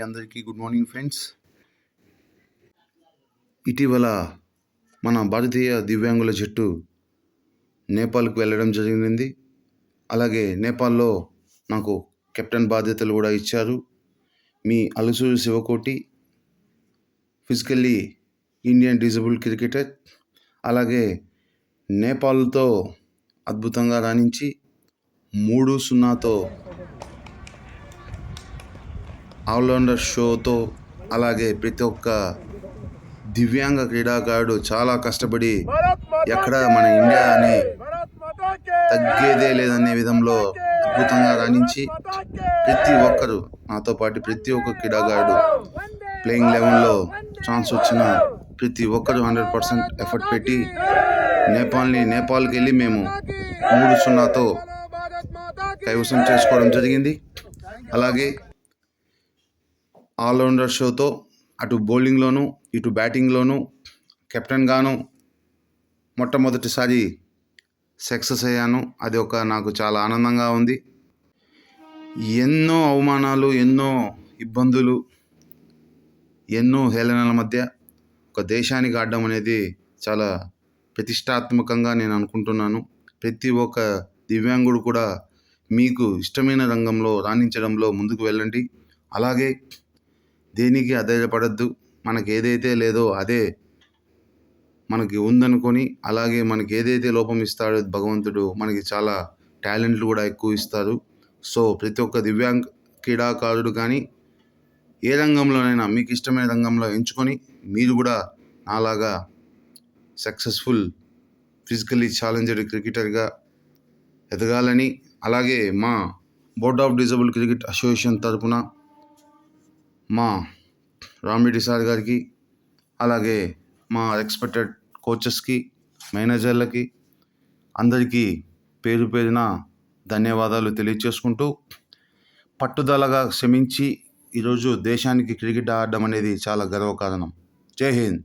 అందరికీ good morning friends. ఇటీవల మన భారతీయ దివ్యాంగుల జట్టు నేపాల్కు వెళ్ళడం జరిగింది. అలాగే నేపాల్లో నాకు కెప్టెన్ బాధ్యతలు కూడా ఇచ్చారు మీ అలుసూరి Sivakoti, physically Indian disable cricketer. అలాగే నేపాల్తో అద్భుతంగా రాణించి 3-0తో ఆల్రౌండర్ షోతో, అలాగే ప్రతి ఒక్క దివ్యాంగ క్రీడాకారుడు చాలా కష్టపడి ఎక్కడ మన ఇండియా అనే తగ్గేదే లేదనే విధంలో అద్భుతంగా రాణించి ప్రతి ఒక్కరు నాతో పాటు ప్రతి ఒక్క క్రీడాకారుడు ప్లేయింగ్ లెవెన్లో ఛాన్స్ వచ్చిన ప్రతి ఒక్కరు 100% ఎఫర్ట్ పెట్టి నేపాల్కి వెళ్ళి మేము 3-0తో కైవసం చేసుకోవడం జరిగింది. అలాగే ఆల్రౌండర్ షోతో అటు బౌలింగ్లోనూ ఇటు బ్యాటింగ్లోనూ కెప్టెన్గాను మొట్టమొదటిసారి సక్సెస్ అయ్యాను. అది నాకు చాలా ఆనందంగా ఉంది. ఎన్నో అవమానాలు, ఎన్నో ఇబ్బందులు, ఎన్నో హేళనల మధ్య ఒక దేశానికి ఆడడం అనేది చాలా ప్రతిష్టాత్మకంగా నేను అనుకుంటున్నాను. ప్రతి ఒక్క దివ్యాంగుడు కూడా మీకు ఇష్టమైన రంగంలో రాణించడంలో ముందుకు వెళ్ళండి. అలాగే దేనికి అధైర్యపడద్దు. మనకి ఏదైతే లేదో అదే మనకి ఉందనుకొని, అలాగే మనకి ఏదైతే లోపం ఇస్తాడో భగవంతుడు మనకి చాలా టాలెంట్లు కూడా ఎక్కువ ఇస్తారు. సో ప్రతి ఒక్క దివ్యాంగ క్రీడాకారుడు కానీ ఏ రంగంలోనైనా మీకు ఇష్టమైన రంగంలో ఎంచుకొని మీరు కూడా నాలాగా సక్సెస్ఫుల్ ఫిజికల్లీ ఛాలెంజ్డ్ క్రికెటర్గా ఎదగాలని, అలాగే మా board of disable cricket association తరఫున మా రామిరెడ్డి సార్ గారికి, అలాగే మా ఎక్స్పెక్టెడ్ కోచెస్కి, మేనేజర్లకి అందరికీ పేరు పేరున ధన్యవాదాలు తెలియజేసుకుంటూ, పట్టుదలగా శ్రమించి ఈరోజు దేశానికి క్రికెట్ ఆడడం అనేది చాలా గర్వకారణం. జై హింద్.